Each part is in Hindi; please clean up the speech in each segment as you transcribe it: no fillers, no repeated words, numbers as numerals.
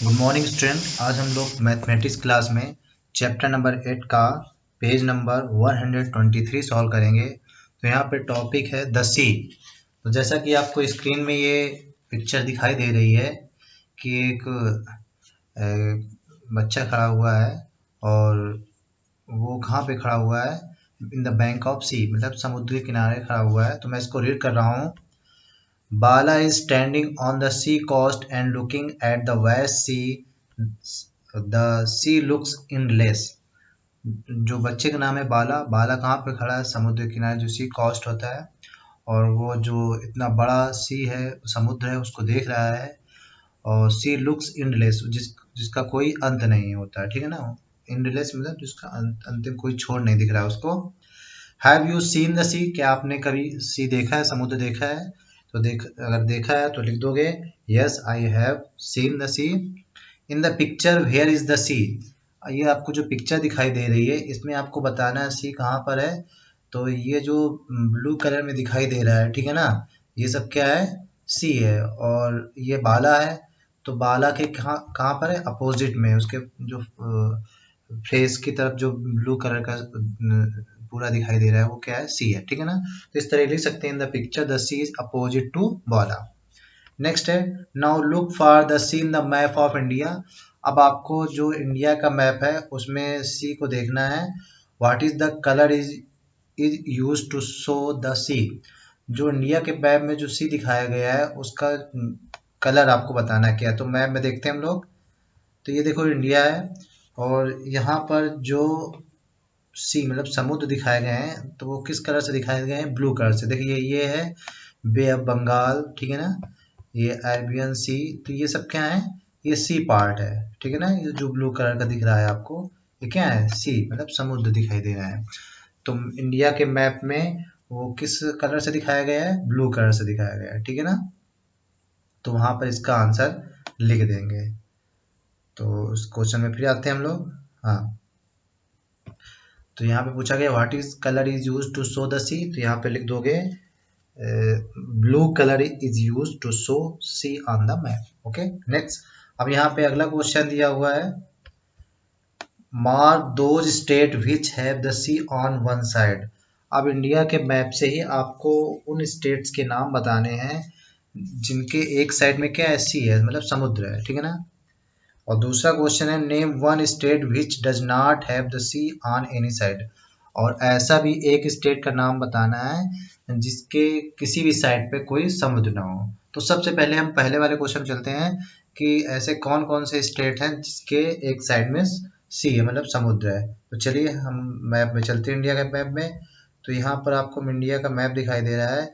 Good morning student. आज हम लोग मैथमेटिक्स क्लास में चैप्टर नंबर 8 का पेज नंबर 123 सॉल्व करेंगे। तो यहाँ पे टॉपिक है द सी। तो जैसा कि आपको स्क्रीन में ये पिक्चर दिखाई दे रही है कि एक बच्चा खड़ा हुआ है और वो कहाँ पे खड़ा हुआ है, इन द बैंक ऑफ सी, मतलब समुद्र के किनारे खड़ा हुआ है। तो मैं इसको रीड कर रहा हूँ। Bala is standing on the sea coast and looking at the vast sea. The sea looks endless. जो बच्चे का नाम है बाला। बाला कहाँ पे खड़ा है? समुद्र के किनारे, जो सी कॉस्ट होता है। और वो जो इतना बड़ा सी है, समुद्र है, उसको देख रहा है। और सी लुक्स एंडलेस, जिसका कोई अंत नहीं होता है, ठीक है ना। एंडलेस मतलब जिसका अंतिम कोई छोर नहीं दिख रहा है उसको। हैव यू सीन द सी? क्या आपने कभी सी देखा है, समुद्र देखा है? तो अगर देखा है तो लिख दोगे yes I have seen the sea. In the picture where is the sea? ये आपको जो पिक्चर दिखाई दे रही है, इसमें आपको बताना है सी कहाँ पर है। तो ये जो ब्लू कलर में दिखाई दे रहा है, ठीक है ना, ये सब क्या है? सी है। और ये बाला है, तो बाला के कहाँ कहाँ पर है? अपोजिट में, उसके जो फेस की तरफ जो ब्लू कलर का पूरा दिखाई दे रहा है, वो क्या है? सी है, ठीक है ना। तो इस तरह लिख सकते हैं in the picture the sea is opposite to बाला। नेक्स्ट है now look for the sea in the map of India. अब आपको जो इंडिया का मैप है उसमें सी को देखना है। What is the colour is use to show the sea? जो इंडिया के मैप में जो सी दिखाया गया है उसका कलर आपको बताना है क्या। तो मैप में देखते हैं हम लोग। तो ये देखो इंडिया है और यहाँ पर जो सी मतलब समुद्र दिखाए गए हैं, तो वो किस कलर से दिखाए गए हैं? ब्लू कलर से। देखिए ये है बे ऑफ बंगाल, ठीक है ना, ये अरेबियन सी। तो ये सब क्या है? ये सी पार्ट है, ठीक है ना। ये जो ब्लू कलर का दिख रहा है आपको, ये क्या है? सी मतलब समुद्र दिखाई दे रहा है। तो इंडिया के मैप में वो किस कलर से दिखाया गया है? ब्लू कलर से दिखाया गया है, ठीक है ना। तो वहां पर इसका आंसर लिख देंगे। तो उस क्वेश्चन में फिर आते हैं हम लोग। हाँ, तो यहाँ पे पूछा गया what is colour is use to show the sea. तो यहाँ पे लिख दोगे blue colour is use to show sea on the map. Okay, next. अब यहाँ पे अगला क्वेश्चन दिया हुआ है mark those state which have the sea on one side. अब इंडिया के मैप से ही आपको उन स्टेट्स के नाम बताने हैं जिनके एक साइड में क्या है? सी है, मतलब समुद्र है, ठीक है ना। और दूसरा क्वेश्चन है name one state which does not have the sea on any side. और ऐसा भी एक स्टेट का नाम बताना है जिसके किसी भी साइड पे कोई समुद्र ना हो। तो सबसे पहले हम पहले वाले क्वेश्चन चलते हैं कि ऐसे कौन कौन से स्टेट हैं जिसके एक साइड में सी है, मतलब समुद्र है। तो चलिए हम मैप में चलते हैं, इंडिया के मैप में। तो यहाँ पर आपको इंडिया का मैप दिखाई दे रहा है।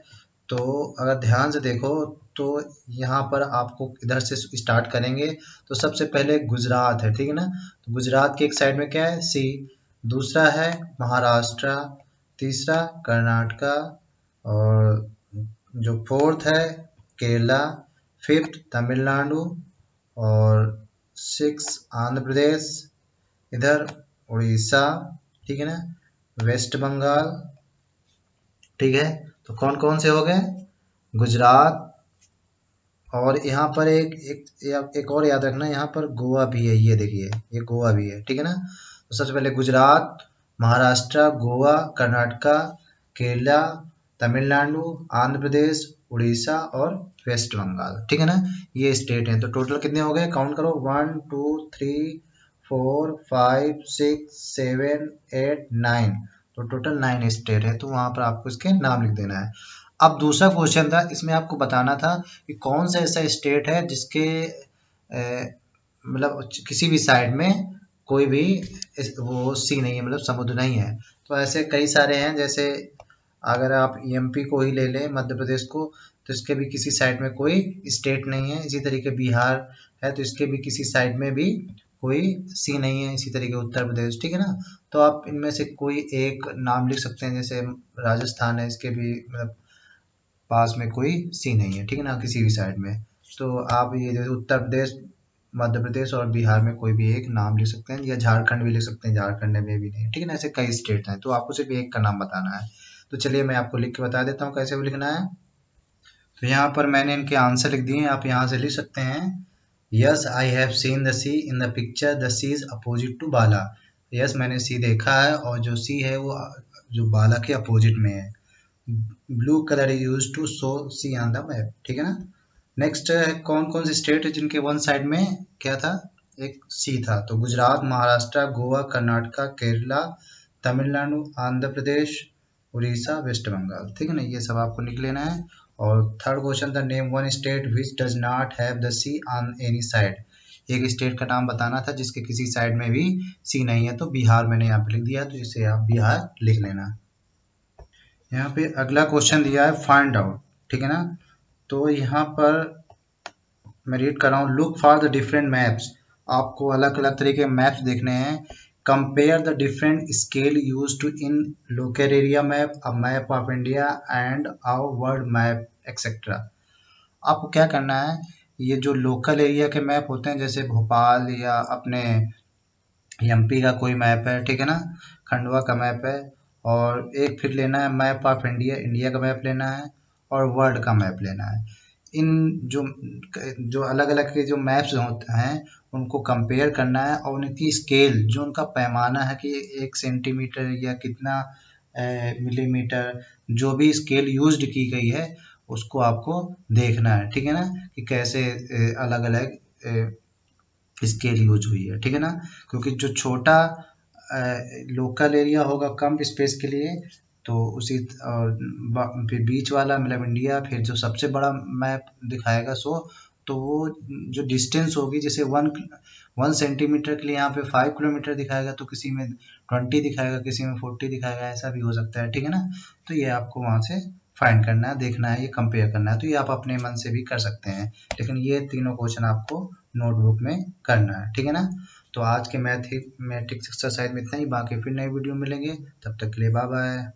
तो अगर ध्यान से देखो तो यहाँ पर आपको इधर से स्टार्ट करेंगे। तो सबसे पहले गुजरात है, ठीक है ना। तो गुजरात के एक साइड में क्या है? सी। दूसरा है महाराष्ट्र, तीसरा कर्नाटका, और जो फोर्थ है केरला, फिफ्थ तमिलनाडु, और सिक्स आंध्र प्रदेश, इधर उड़ीसा, ठीक है ना, वेस्ट बंगाल, ठीक है। तो कौन कौन से हो गए? गुजरात, और यहाँ पर एक और याद रखना, यहाँ पर गोवा भी है, ये देखिए ये गोवा भी है, ठीक है ना। तो सबसे पहले गुजरात, महाराष्ट्र, गोवा, कर्नाटका, केरला, तमिलनाडु, आंध्र प्रदेश, उड़ीसा और वेस्ट बंगाल, ठीक है ना। ये स्टेट हैं। तो टोटल कितने हो गए? काउंट करो, 1 2 3 4 5 6 7 8 9। तो टोटल 9 स्टेट है। तो वहां पर आपको इसके नाम लिख देना है। अब दूसरा क्वेश्चन था, इसमें आपको बताना था कि कौन सा ऐसा स्टेट है जिसके मतलब किसी भी साइड में कोई भी वो सी नहीं है, मतलब समुद्र नहीं है। तो ऐसे कई सारे हैं, जैसे अगर आप एमपी को ही ले लें, मध्य प्रदेश को, तो इसके भी किसी साइड में कोई स्टेट नहीं है। इसी तरीके बिहार है, तो इसके भी किसी साइड में भी कोई सी नहीं है। इसी तरीके उत्तर प्रदेश, ठीक है ना। तो आप इनमें से कोई एक नाम लिख सकते हैं, जैसे राजस्थान है, इसके भी मतलब पास में कोई सी नहीं है, ठीक है ना, किसी भी साइड में। तो आप ये जैसे उत्तर प्रदेश, मध्य प्रदेश और बिहार में कोई भी एक नाम लिख सकते हैं, या झारखंड भी लिख सकते हैं, झारखंड में भी नहीं है, ठीक है ना। ऐसे कई स्टेट हैं, तो आपको सिर्फ एक का नाम बताना है। तो चलिए मैं आपको लिख के बता देता हूँ कैसे भी लिखना है। तो यहाँ पर मैंने इनके आंसर लिख दिए हैं, आप यहाँ से लिख सकते हैं। Yes I have seen the sea in the picture, the sea is opposite to बाला। यस मैंने सी देखा है और जो सी है वो जो बाला के अपोजिट में है। Blue colour is use to show sea on the map, ठीक है ना। नेक्स्ट कौन कौन से स्टेट है जिनके वन साइड में क्या था, एक सी था, तो गुजरात, महाराष्ट्र, गोवा, कर्नाटका, केरला, तमिलनाडु, आंध्र प्रदेश, उड़ीसा, वेस्ट बंगाल, ठीक है ना, ये सब आपको लिख लेना है। और थर्ड क्वेश्चन था name one state which does not have the sea on any side. एक स्टेट का नाम बताना था जिसके किसी साइड में भी सी नहीं है, तो बिहार मैंने यहाँ पे लिख दिया, तो इसे आप बिहार लिख लेना। यहाँ पे अगला क्वेश्चन दिया है फाइंड आउट, ठीक है ना। तो यहाँ पर मैं रीड कर रहा हूँ, look for the different maps. आपको अलग अलग तरीके के मैप्स देखने हैं। Compare the different scale use to in local area map, a map of India and a world map etcetera. आपको क्या करना है, ये जो लोकल एरिया के मैप होते हैं जैसे भोपाल या अपने एमपी का कोई मैप है, ठीक है ना, खंडवा का मैप है, और एक फिर लेना है मैप ऑफ इंडिया, इंडिया का मैप लेना है, और वर्ल्ड का मैप लेना है। इन जो जो अलग अलग के जो मैप्स होते हैं उनको कंपेयर करना है, और उनकी स्केल जो उनका पैमाना है कि 1 सेंटीमीटर या कितना मिलीमीटर, जो भी स्केल यूज्ड की गई है उसको आपको देखना है, ठीक है ना, कि कैसे अलग अलग स्केल यूज हुई है, ठीक है ना। क्योंकि जो छोटा लोकल एरिया होगा कम स्पेस के लिए, तो उसी और फिर बीच वाला मतलब इंडिया, फिर जो सबसे बड़ा मैप दिखाएगा सो, तो वो जो डिस्टेंस होगी, जैसे 1 सेंटीमीटर के लिए यहाँ पे 5 किलोमीटर दिखाएगा, तो किसी में 20 दिखाएगा, किसी में 40 दिखाएगा, ऐसा भी हो सकता है, ठीक है ना। तो ये आपको वहाँ से फाइंड करना है, देखना है, ये कंपेयर करना है, तो ये आप अपने मन से भी कर सकते हैं, लेकिन ये तीनों क्वेश्चन आपको नोटबुक में करना है, ठीक है ना। तो आज के मैथमेटिक्स एक्सरसाइज में इतना ही, बाकी फिर नई वीडियो मिलेंगे, तब तक के लिए बाय बाय।